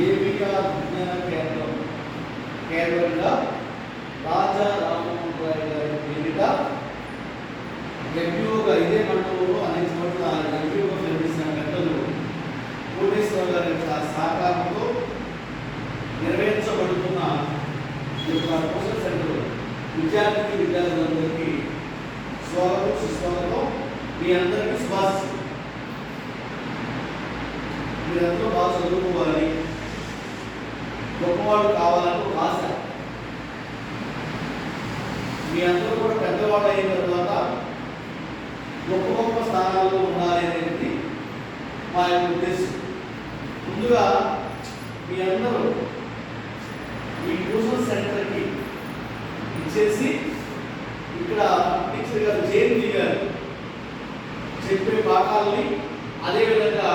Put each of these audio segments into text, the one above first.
ఏవిక విజ్ఞాన కేంద్రంగా రాజా రామ్మోహన్ రాయ్ గారి పేరిట ఎంపీఓగా ఇదే మండలంలో అనేక చోట్ల ఎంపీఓగా నిర్వహించిన పెద్దలు కోటేశ్వర గారి సహకారంతో నిర్వహించబడుతున్న కోచింగ్ సెంటర్ విద్యార్థులందరికీ స్వాగతం సుస్వాగతం. మీ అందరికీ శుభాశిస్సులు. మీరందరూ బాగా చదువుకోవాలని, గొప్పవాళ్ళు కావాలని ఒక ఆశ. మీ అందరూ కూడా పెద్దవాళ్ళు అయిన తర్వాత గొప్ప గొప్ప స్థానాల్లో ఉండాలి అనేది మా యొక్క ఉద్దేశం. ముందుగా మీ అందరూ ఈ ట్యూషన్ సెంటర్కి ఇచ్చేసి ఇక్కడ టీచర్ గారు జయంతి గారు చెప్పే పాఠాలని అదేవిధంగా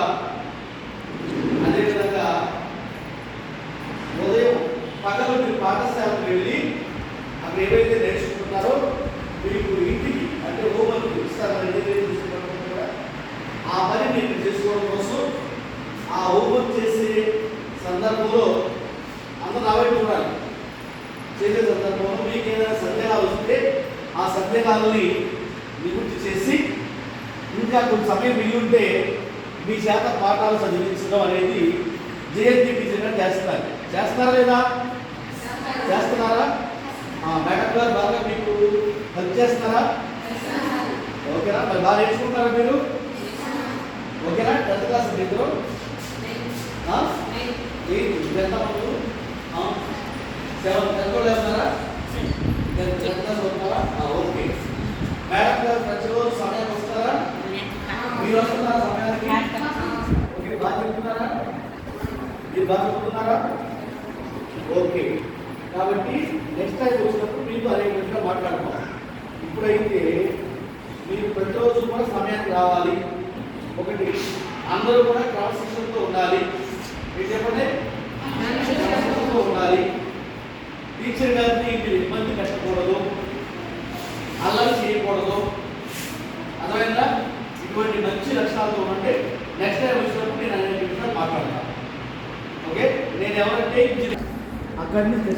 ఉదయం పగలు మీరు పాఠశాలకు వెళ్ళి అక్కడ ఏవైతే నేర్చుకుంటున్నారో మీకు ఇంటికి అంటే హోంవర్క్ ఇస్తారని చూసుకుంటున్నారో ఆ పని మీరు చేసుకోవడం కోసం ఆ హోంవర్క్ చేసే సందర్భంలో అందరూ నావైపు చూడాలి. చేసే సందర్భంలో మీకు ఏదైనా సందేహాలు వస్తే ఆ సందేహాలని నివృత్తి చేసి ఇంకా కొంచెం సమయం మిగిలి ఉంటే మీ చేత పాఠాలు చదివించడం అనేది జయంతి టీచర్గా చేస్తున్నారా లేదా? చేస్తున్నారా? మేడం గారు బాగా మీకు హెల్ప్ చేస్తున్నారా? ఓకేనా? మరి బాగా నేర్చుకుంటారా మీరు? ఓకేనా? 10th క్లాస్ మీరు ఎంతమంది 7th వెళ్తున్నారా? 10th క్లాస్ వస్తున్నారా? ఓకే. మేడం గారు ప్రతిరోజు సమయానికి వస్తారా? మీరు వస్తున్నారా సమయానికి? ఓకే. బాగా చెప్తున్నారా? మీరు బాగా చెప్తున్నారా? ఓకే. కాబట్టి నెక్స్ట్ టైం వచ్చినప్పుడు మీకు అదే విధంగా మాట్లాడుకోవాలి. ఇప్పుడైతే మీరు ప్రతిరోజు కూడా సమయానికి రావాలి. ఒకటి, అందరూ కూడా క్రమశిక్షణతో ఉండాలి. మీరు చెప్పండి, క్రమశిక్షణతో ఉండాలి. టీచర్ గారిని మీరు ఇబ్బంది పెట్టకూడదు, అల్లరి చేయకూడదు. అర్థమైందా? ఇటువంటి మంచి లక్షణాలతో ఉంటే నెక్స్ట్ టైం వచ్చినప్పుడు నేను అనేక విషయాలు మాట్లాడతాను. ఓకే. నేను ఎవరంటే అక్కడి నుంచి